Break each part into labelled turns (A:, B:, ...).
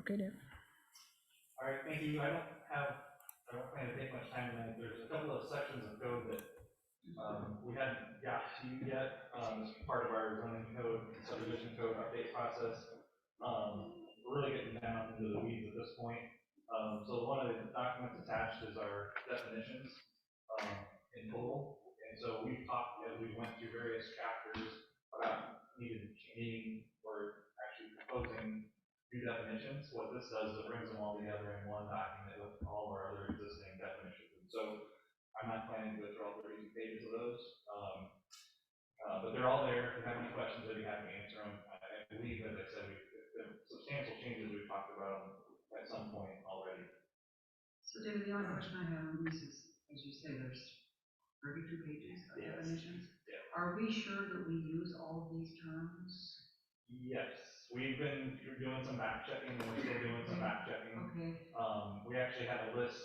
A: Okay, Dave.
B: All right, thank you. I don't plan to take much time tonight. There's a couple of sections of code that we hadn't got to yet as part of our zoning code, subdivision code update process. We're really getting down into the weeds at this point. So one of the documents attached is our definitions in total. And so we've talked as we went through various chapters about needing or actually proposing new definitions. What this does is it brings them all together in one document with all of our other existing definitions. And so I'm not planning to go through all 32 pages of those, but they're all there. If you have any questions, I'd be happy to answer them. I believe, as I said, the substantial changes we've talked about at some point already.
C: So, David, the only question I have on this is, as you say, there's 32 pages of definitions.
B: Yeah.
C: Are we sure that we use all of these terms?
B: Yes. We've been doing some back checking, and we're still doing some back checking.
C: Okay.
B: We actually had a list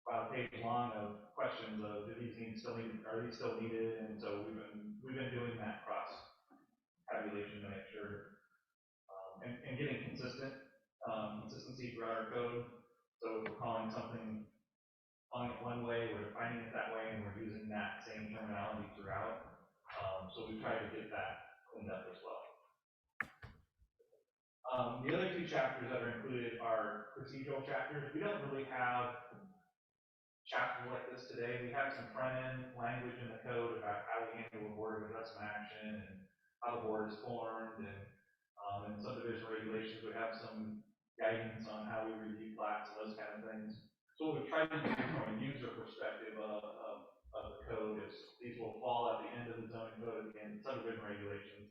B: about a page long of questions of are these still needed? And so we've been doing that cross tabulation to make sure and getting consistency throughout our code. So if we're calling something it one way, we're defining it that way, and we're using that same terminology throughout. So we try to get that cleaned up as well. The other two chapters that are included are procedural chapters. We don't really have chapters like this today. We have some front-end language in the code about how we handle a board of adjustment action and how the board is formed, and in subdivision regulations, we have some guidance on how we review plats and those kind of things. So what we've tried to do from a user perspective of the code is these will fall at the end of the zoning code, at the end of subdivision regulations,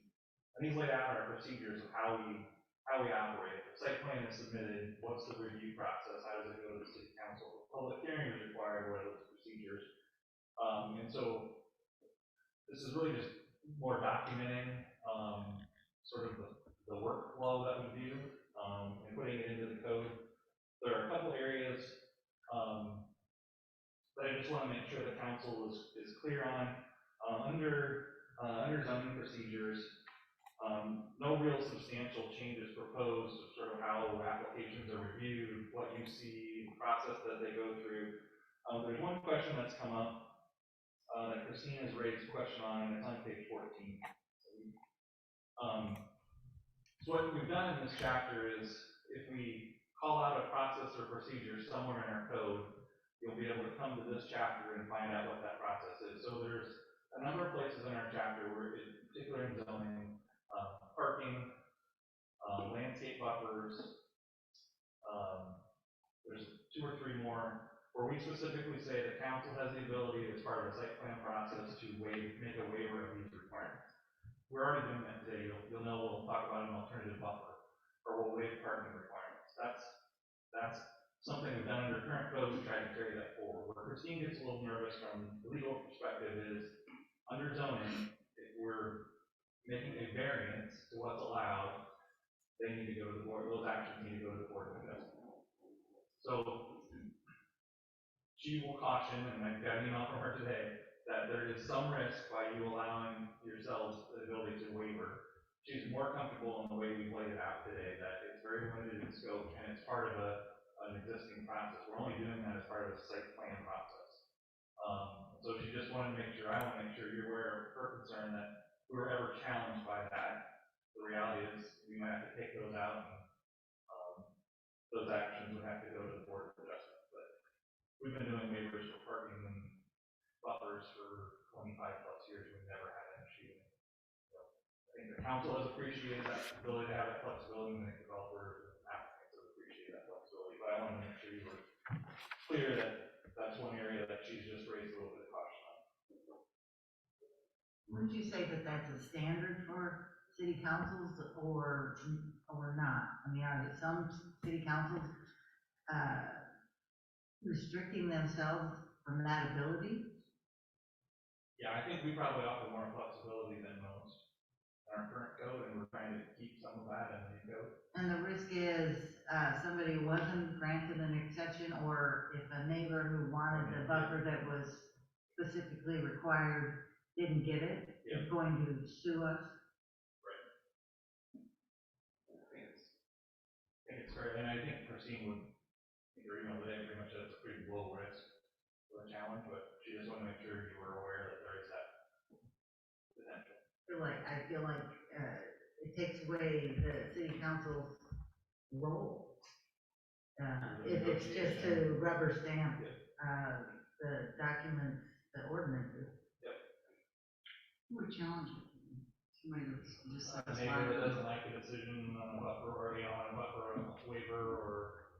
B: and these lay out our procedures of how we operate. If the site plan is submitted, what's the review process? How does it go to the city council? Public hearing is required, what are those procedures? And so this is really just more documenting sort of the workflow that we do and putting it into the code. There are a couple areas that I just want to make sure the council is clear on. Under zoning procedures, no real substantial changes proposed of sort of how applications are reviewed, what you see, the process that they go through. There's one question that's come up that Christine has raised a question on, and it's on page 14. So what we've done in this chapter is, if we call out a process or procedure somewhere in our code, you'll be able to come to this chapter and find out what that process is. So there's a number of places in our chapter where, in particular in zoning, parking, landscape buffers, there's 2 or 3 more, where we specifically say the council has the ability, as part of the site plan process, to make a waiver of these requirements. We're already doing that today. You'll know we'll talk about an alternative buffer, or we'll waive parking requirements. That's something we've done under current code. We try to carry that forward. Where Christine gets a little nervous from the legal perspective is, under zoning, if we're making a variance to what's allowed, they need to go to the board. Those actions need to go to the board of adjustment. So she will caution, and I got an email from her today, that there is some risk by you allowing yourselves the ability to waiver. She's more comfortable in the way we've laid it out today, that it's very limited in scope and it's part of an existing process. We're only doing that as part of a site plan process. So she just wanted to make sure, I want to make sure you're aware of her concern that if we were ever challenged by that, the reality is we might have to take those out, and those actions would have to go to the board of adjustment. But we've been doing waivers for parking and buffers for 25+ years. We've never had an issue. So I think the council has appreciated that ability to have that flexibility, and the developers and applicants have appreciated that flexibility. But I want to make sure you were clear that that's one area that she's just raised a little bit of caution on.
D: Would you say that that's a standard for city councils or not? I mean, are some city councils restricting themselves from that ability?
B: Yeah, I think we probably offer more flexibility than most in our current code, and we're trying to keep some of that in the new code.
D: And the risk is somebody wasn't granted an exception, or if a neighbor who wanted the buffer that was specifically required didn't get it, is going to sue us.
B: Right. I think it's fair, and I think Christine would, in her email today, pretty much that's a pretty low risk for a challenge, but she just wanted to make sure you were aware that there is that potential.
D: I feel like, it takes away the city council's role. If it's just to rubber stamp, the documents, the ordinances.
C: Who would challenge it? Somebody that's
B: A
C: dissatisfied.
B: neighbor that doesn't like a decision on a buffer, or, on a buffer waiver, or,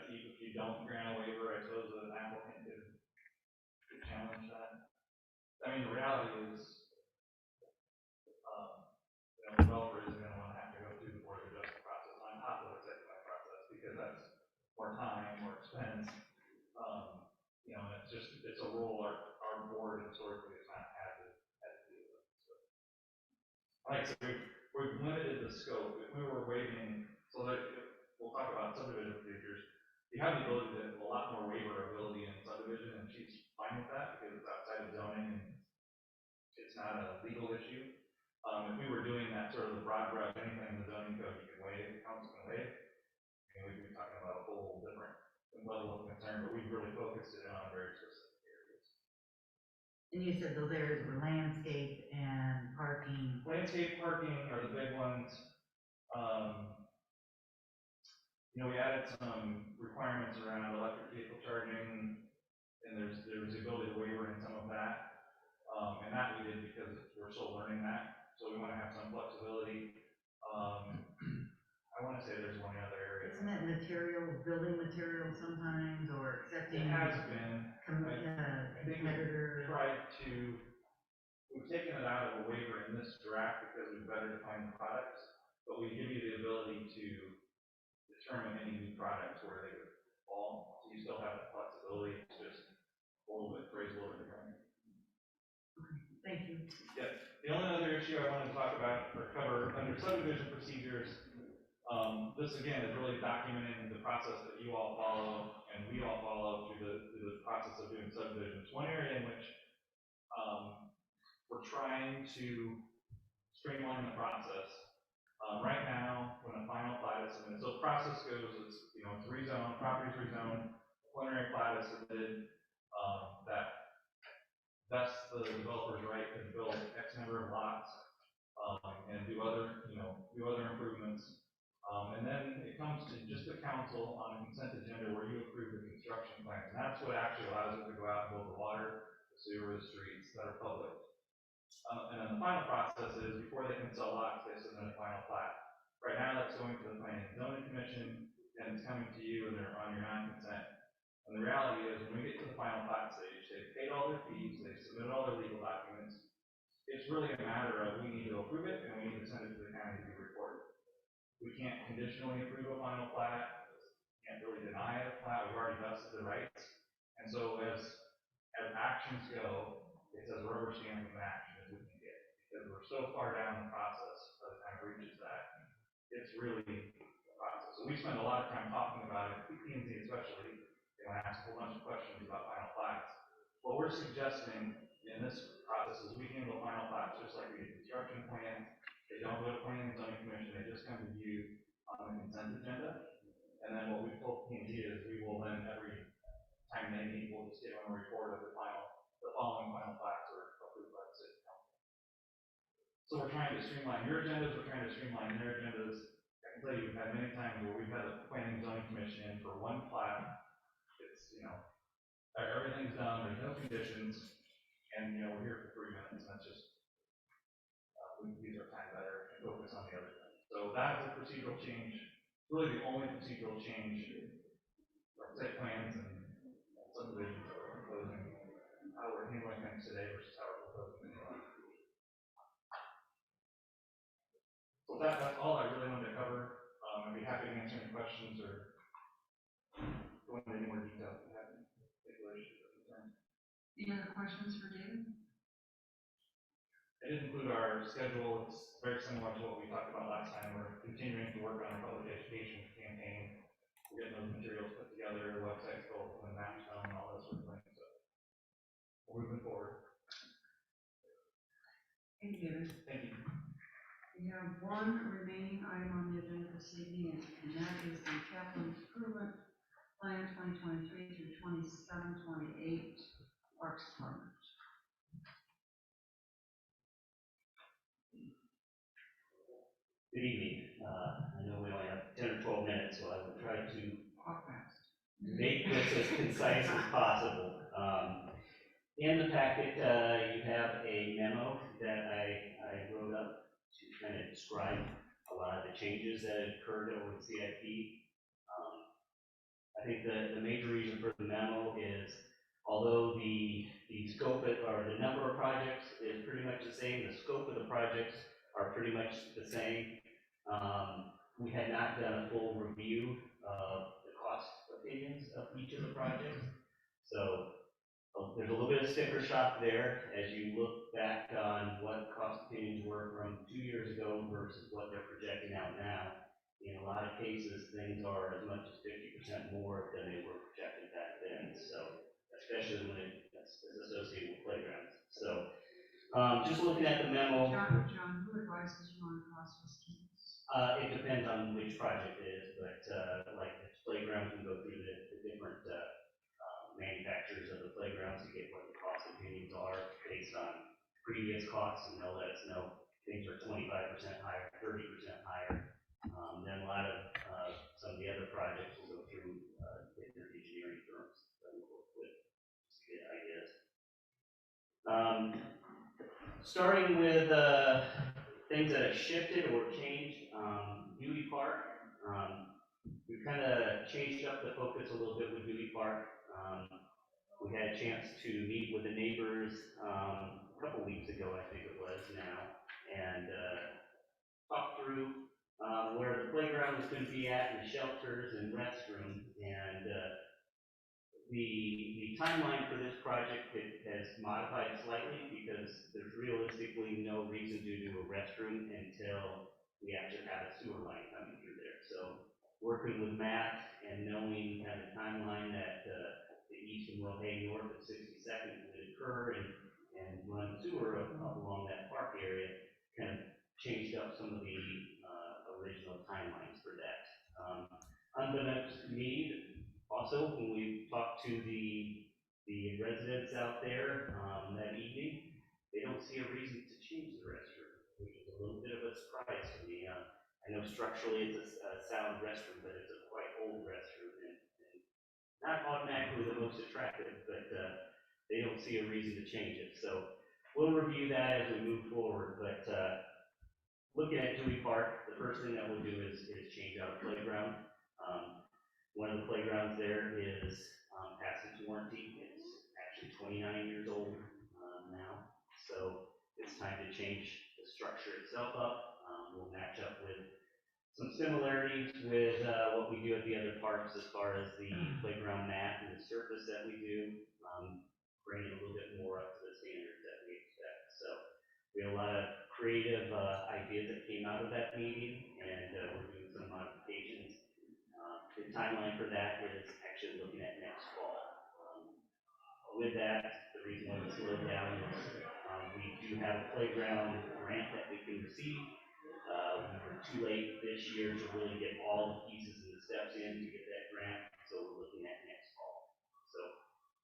B: if you don't grant a waiver, I suppose the applicant could challenge that. I mean, the reality is, the developer isn't gonna wanna have to go through the board of adjustment process on top of the site plan process, because that's more time, more expense. And it's a role our board historically has not had to deal with. So, like I said, we've limited the scope. If we were waiving, so that, we'll talk about subdivision procedures, you have the ability to have a lot more waiver ability in subdivision, and she's fine with that, because it's outside of zoning, and it's not a legal issue. If we were doing that sort of the broad brush, anything in the zoning code you can waive, council can waive, and we'd be talking about a whole different level of concern, but we've really focused it on very specific areas.
D: And you said those areas were landscape and parking.
B: Landscape, parking are the big ones. We added some requirements around electric vehicle charging, and there's the ability to waiver in some of that. And that we did because we're still learning that, so we want to have some flexibility. I want to say there's one other area.
D: Isn't that materials, building materials sometimes, or accepting?
B: It has been. I think
D: competitor.
B: We've taken it out of a waiver in this draft because we've better defined the products, but we give you the ability to determine any new products where they would fall, so you still have that flexibility. It's just a little bit phrased a little bit differently.
D: Thank you.
B: Yeah. The only other issue I wanted to talk about or cover under subdivision procedures, this again is really documenting the process that you all follow and we all follow through the process of doing subdivisions. One area in which we're trying to streamline the process. Right now, when a final plat is submitted, so the process goes, it's rezoned, property's rezoned, preliminary plat is submitted, that's the developer's right to build X number of lots, and do other improvements. And then it comes to just the council on a consent agenda where you approve the construction plan. And that's what actually allows it to go out and build the water, the sewer, the streets that are public. And then the final process is before they can sell lots, they submit a final plat. Right now, that's going to the Planning and Zoning Commission, and it's coming to you, and they're on your non-consent. And the reality is, when we get to the final plat stage, they've paid all their fees, they've submitted all their legal documents. It's really a matter of we need to approve it, and we need to send it to the county to be recorded. We can't conditionally approve a final plat, can't really deny a plat, we've already vested the rights. And so as actions go, it's as rubber stamping an action as we can get, because we're so far down the process by the time it reaches that, it's really a process. So we spend a lot of time talking about it, P&Z especially, they want to ask a whole bunch of questions about final plats. What we're suggesting in this process is we handle final plats just like we do construction plans. They don't go to Planning and Zoning Commission, they just come to you on the consent agenda. And then what we've told P&Z is we will then, every time they meet, we'll just give them a report of the following final plats are approved by the city council. So we're trying to streamline your agendas, we're trying to streamline their agendas. I can tell you, we've had many times where we've had the Planning and Zoning Commission in for one plat. It's, everything's done, there's no conditions, and, we're here for 3 minutes, and that's just, we can use our time better and focus on the other things. So that's a procedural change, really the only procedural change, our site plans and subdivisions that we're proposing, how we're handling things today versus how we're proposing it. So that's all I really wanted to cover. I'd be happy to answer any questions or go into any more detail if you have any particular issues or concerns.
C: Any other questions for David?
B: I did include our schedule. It's very similar to what we talked about last time. We're continuing to work on our public education campaign. We're getting those materials put together, the website's built, and maps done, and all those sort of things. So we're moving forward.
C: Thank you, David.
B: Thank you.
C: We have one remaining item on the agenda this evening, and that is the capital improvement plan 2023 through 27-28 Parks Department.
A: Good evening. I know we only have 10 or 12 minutes, so I will try to
C: Walk fast.
A: make this as concise as possible. In the packet, you have a memo that I wrote up to kind of describe a lot of the changes that had occurred over the CIP. I think the major reason for the memo is, although the scope or the number of projects is pretty much the same, the scope of the projects are pretty much the same. We had not done a full review of the cost opinions of each of the projects. So there's a little bit of sticker shock there as you look back on what cost opinions were from 2 years ago versus what they're projecting out now. In a lot of cases, things are as much as 50% more than they were projected back then. So, especially when it's associated with playgrounds. So, just looking at the memo.
C: John, who advises you on cost estimates?
A: It depends on which project it is, but like the playgrounds, we go through the different manufacturers of the playgrounds to get what the cost opinions are based on previous costs, and they'll let us know things are 25% higher, 30% higher. Then a lot of some of the other projects will go through different engineering firms that we work with to get ideas. Starting with things that have shifted or changed, Dewey Park. We've kind of changed up the focus a little bit with Dewey Park. We had a chance to meet with the neighbors a couple weeks ago, I think it was now, and talk through where the playground is going to be at, and the shelters and restrooms, and the timeline for this project has modified slightly because there's realistically no reason to do a restroom until we actually have a sewer line coming through there. So working with Matt and knowing kind of the timeline that the east and Hay north of 62nd would occur and run sewer up along that park area kind of changed up some of the original timelines for that. Unbeknownst to me, also, when we talked to the residents out there that evening, they don't see a reason to change the restroom, which is a little bit of a surprise to me. I know structurally it's a sound restroom, but it's a quite old restroom and not automatically the most attractive, but they don't see a reason to change it. So we'll review that as we move forward, but looking at Dewey Park, the first thing that we'll do is change out a playground. One of the playgrounds there is past its warranty. It's actually 29 years old now, so it's time to change the structure itself up. We'll match up with some similarities with what we do at the other parks as far as the playground mat and the surface that we do, bring it a little bit more up to the standards that we expect. So we have a lot of creative ideas that came out of that meeting, and we're doing some modifications. The timeline for that is actually looking at next fall. With that, the reason why we slowed down is we do have a playground grant that we can receive. We were too late this year to really get all the pieces and the steps in to get that grant, so we're looking at next fall. So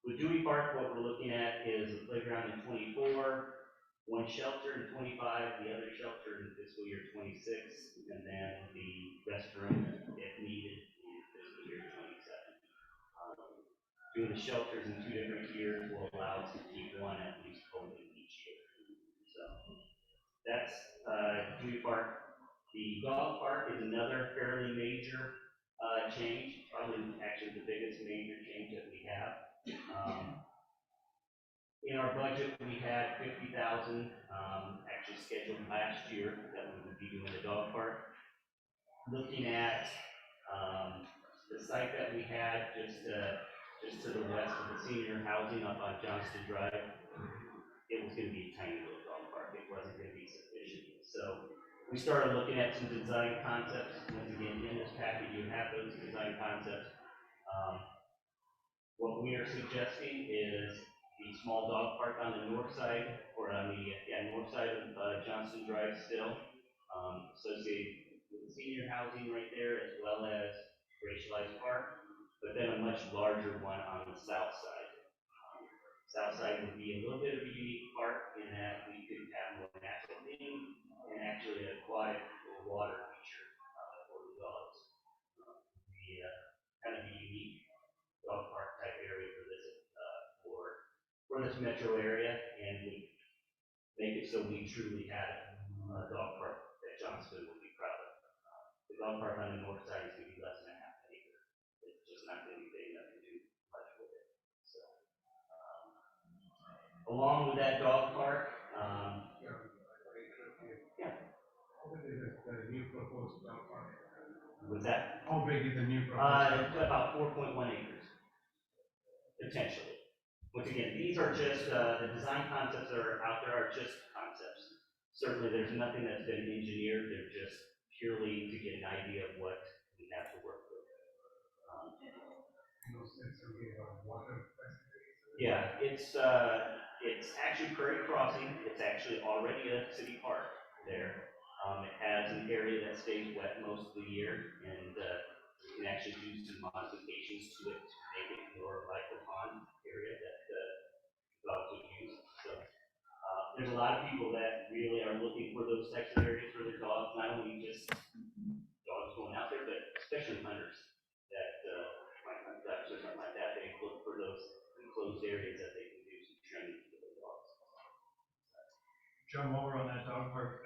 A: with Dewey Park, what we're looking at is a playground in 24, one shelter in 25, the other shelter in fiscal year 26, and then the restroom, if needed, in fiscal year 27. Doing the shelters in 2 different years will allow us to keep one at least open each year. So that's Dewey Park. The dog park is another fairly major change, probably actually the biggest major change that we have. In our budget, we had $50,000 actually scheduled last year that we would be doing the dog park. Looking at the site that we had just to the west of the senior housing up on Johnston Drive, it was going to be a tiny little dog park. It wasn't going to be sufficient. So we started looking at some design concepts. Once again, in this package, you have those design concepts. What we are suggesting is the small dog park on the north side, or on the north side of Johnston Drive still. associated with the senior housing right there, as well as racialized park, but then a much larger one on the south side. South side would be a little bit of a unique park in that we could have more natural theme and actually an aquatic or water feature for the dogs. Be kind of a unique dog park type area for this for this metro area, and we make it so we truly had a dog park that Johnston would be proud of. The dog park on the north side is going to be less than a half an acre. It's just not going to be big enough to do much with it. So, along with that dog park, yeah.
E: How big is the new proposed dog park?
A: Was that?
E: How big is the new proposed?
A: About 4.1 acres, potentially. Once again, these are just, the design concepts that are out there are just concepts. Certainly, there's nothing that's been engineered, they're just purely to get an idea of what we have to work with. Yeah, it's actually Prairie Crossing, it's actually already a city park there. It has an area that stays wet most of the year, and you can actually do some modifications to it to make it more like a pond area that dogs would use. So there's a lot of people that really are looking for those types of areas for their dogs, not only just dogs going out there, but especially hunters that might hunt ducks or something like that. They look for those enclosed areas that they can do some training for their dogs.
F: John, while we're on that dog park,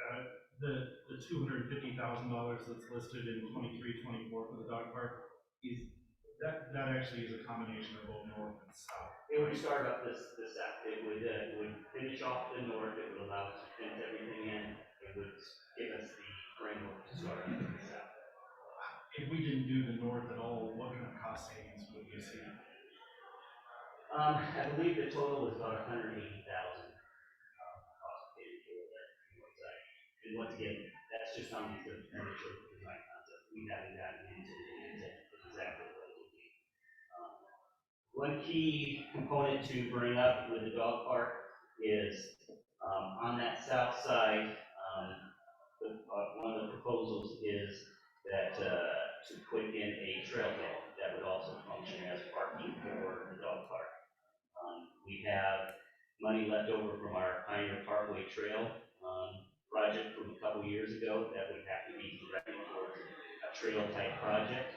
F: the $250,000 that's listed in 23-24 for the dog park, that actually is a combination of both north and south.
A: It would start up this south. It would finish off the north. It would allow us to fence everything in. It would give us the framework to start up the south.
F: If we didn't do the north at all, what kind of cost savings would you see?
A: I believe the total was about $180,000 cost paid for that north side. And once again, that's just on the initial design concept. We haven't gotten into exactly what it would be. One key component to bring up with the dog park is on that south side, one of the proposals is that to put in a trailhead that would also function as parking for the dog park. We have money left over from our Pioneer Parkway Trail project from a couple years ago that would have to be directed towards a trail type project.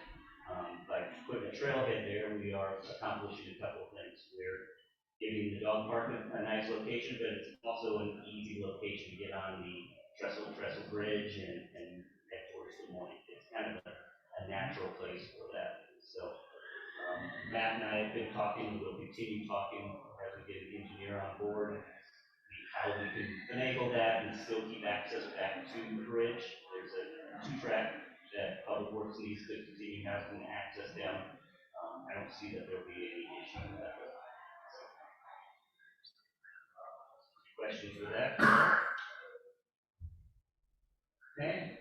A: By putting a trailhead there, we are accomplishing a couple of things. We're giving the dog park a nice location, but it's also an easy location to get on the trestle bridge and head towards the morning. It's kind of a natural place for that. So Matt and I have been talking, we'll continue talking as we get an engineer on board, how we can enable that and still keep access back to the bridge. There's a 2-track that Public Works needs to continue having access down. I don't see that there'll be any issue with that. Questions for that? Okay.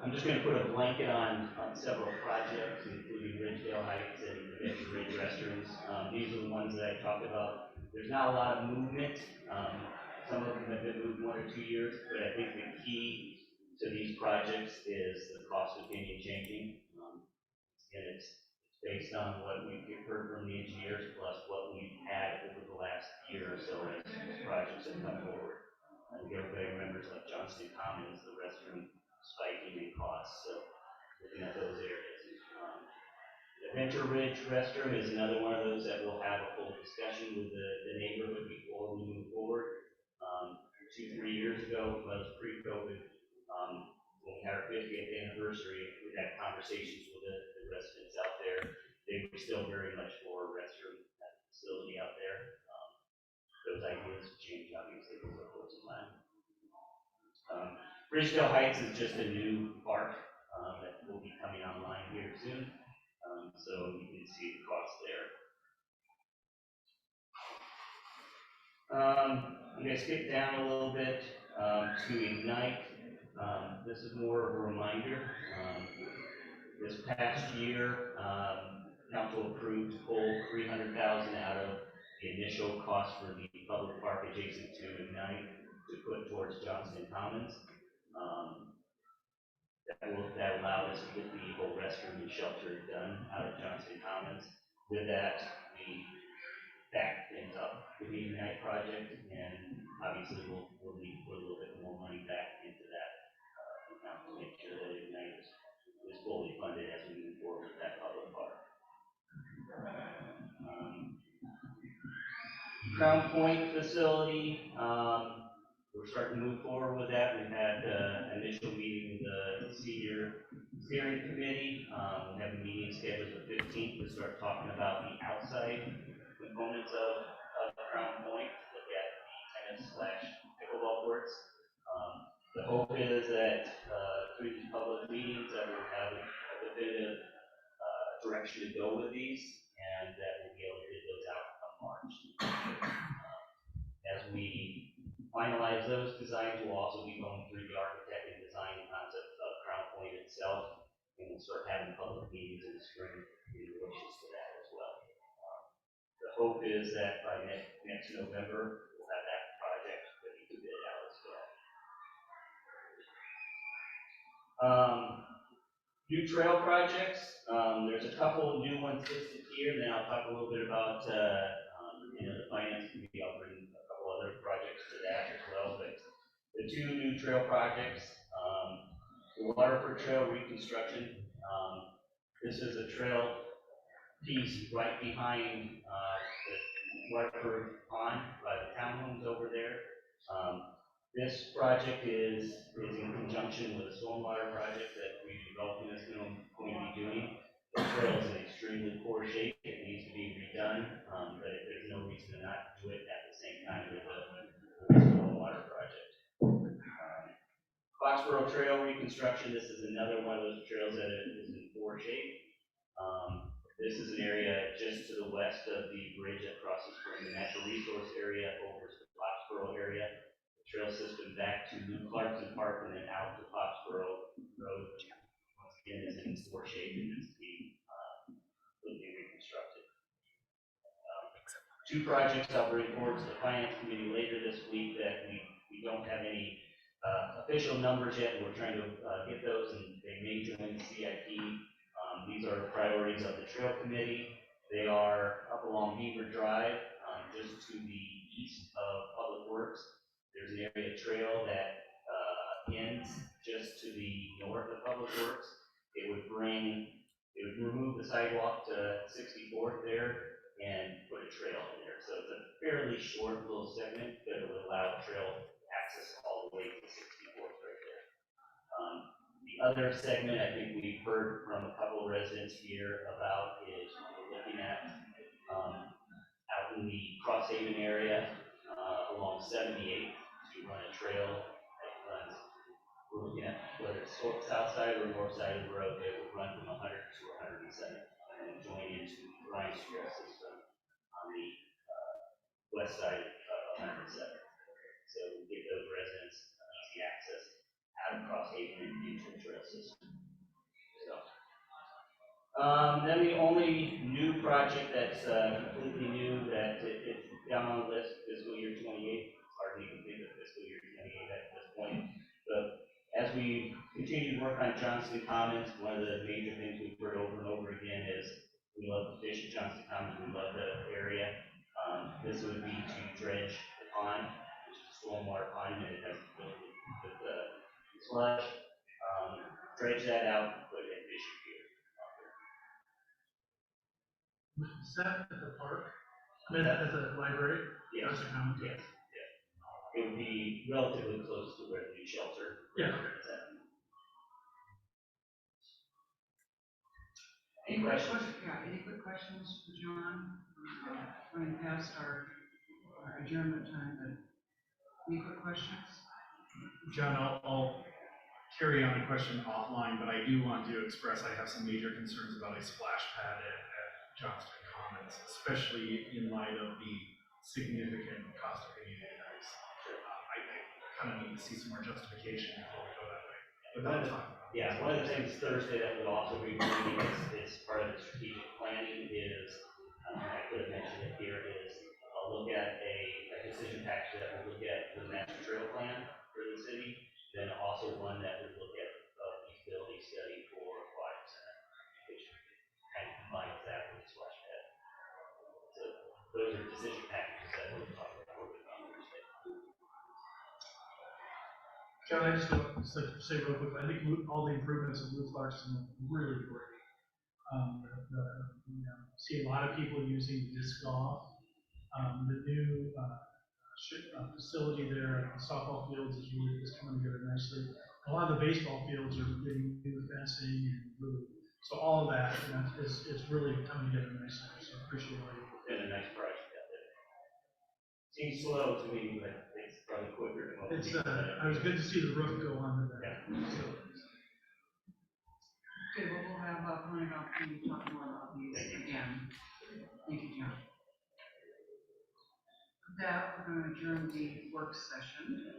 A: I'm just going to put a blanket on several projects, including Ridgedale Heights and the Ridge restrooms. These are the ones that I talked about. There's not a lot of movement. Some of them have been moved 1 or 2 years, but I think the key to these projects is the cost opinion changing. And it's based on what we've heard from the engineers plus what we've had over the last year or so as these projects have come forward. I think everybody remembers like Johnston Commons, the restroom spiking in costs, so looking at those areas. Adventure Ridge restroom is another one of those that we'll have a full discussion with the neighborhood before we move forward. 2-3 years ago, was pre-COVID, when we had our 50th anniversary, we had conversations with the residents out there. They were still very much for a restroom at the facility out there. Those ideas change obviously over the course of time. Ridgedale Heights is just a new park that will be coming online here soon. So you can see the cost there. I'm going to skip down a little bit to Ignite. This is more of a reminder. This past year, council approved to pull $300,000 out of the initial cost for the public park adjacent to Ignite. put towards Johnston Commons. That allowed us to get the whole restroom and shelter done out of Johnston Commons. With that, we backed things up with the Ignite project, and obviously we'll need to put a little bit more money back into that account to make sure that Ignite is fully funded as we move forward with that public park. Crown Point facility, we're starting to move forward with that. We had an initial meeting with the senior steering committee. We have a meeting scheduled the 15th to start talking about the outside components of Crown Point, to look at the tennis/pickleball courts. The hope is that through these public meetings that we'll have a definitive direction to go with these, and that we'll be able to get those out come March. As we finalize those designs, we'll also be going through the architect and design concept of Crown Point itself, and we'll start having public meetings in the spring in relation to that as well. The hope is that by next November, we'll have that project ready to bid out as well. New trail projects, there's a couple of new ones listed here, and then I'll talk a little bit about, the finance committee. I'll bring a couple other projects to that as well, but the two new trail projects, the Waterford Trail reconstruction. This is a trail piece right behind the Waterford Pond by the townhomes over there. This project is in conjunction with a stormwater project that we developed is going to be doing. The trail is in extremely poor shape. It needs to be redone, but there's no reason to not do it at the same time with the stormwater project. Foxborough Trail reconstruction. This is another one of those trails that is in poor shape. This is an area just to the west of the bridge that crosses from the natural resource area over to the Foxborough area. Trail system back to New Clarkson Park and then out to Foxborough Road. Once again, is in poor shape and needs to be completely reconstructed. Two projects I'll bring forward to the finance committee later this week that we don't have any official numbers yet. We're trying to get those, and they may join the CIP. These are the priorities of the trail committee. They are up along Beaver Drive, just to the east of Public Works. There's an area trail that ends just to the north of Public Works. It would remove the sidewalk to 64th there and put a trail in there. So it's a fairly short little segment, but it would allow trail access all the way to 64th right there. The other segment I think we've heard from a couple of residents here about is we're looking at out in the Crosshaven area along 78. Run a trail that runs, we're looking at whether it's south side or north side of the road that would run from 100 to 107 and join into the Grimes Trail system on the west side of 107. So we give those residents easy access out of Crosshaven and into the trail system. So, then the only new project that's completely new that it's down on the list, fiscal year 28. Hardly complete the fiscal year 28 at this point. But as we continue to work on Johnston Commons, one of the major things we've heard over and over again is we love the fish at Johnston Commons, we love the area. This would be to dredge the pond, which is a stormwater pond, and it has to fill with the sludge. Dredge that out and put in fishing pier.
E: Is that at the park? I mean, at the library?
A: Yes.
E: That's a common.
A: Yes. It would be relatively close to where the new shelter is at. Any questions?
C: Yeah, any quick questions for John? Running past our adjournment time, but any quick questions?
F: John, I'll carry on a question offline, but I do want to express I have some major concerns about a splash pad at Johnston Commons, especially in light of the significant cost of community use. I kind of need to see some more justification before we go that way. But that's fine.
A: Yeah, one of the things Thursday that we'll also be doing is part of the strategic planning is, I could have mentioned it here, is I'll look at a decision package that will look at the master trail plan. also one that would look at feasibility study for aquatic center, which kind of combines that with splash pad. So those are decision packages that we'll talk about on Thursday.
E: John, I just want to say real quick, I think all the improvements in Blue Clarkson are really great. See a lot of people using disc golf. The new facility there at the softball fields is coming together nicely. A lot of the baseball fields are getting new fencing and really, so all of that is really coming together nicely. So I appreciate all you.
A: Been a nice project out there. Seems slow to me, but it's probably quicker than what we
E: It's,
A: need.
E: it was good to see the roof go on to that.
A: Yeah.
E: So,
C: Okay, well, we'll have, plenty of opportunity to talk more about these again. Thank you, John. With that, we're gonna adjourn the work session.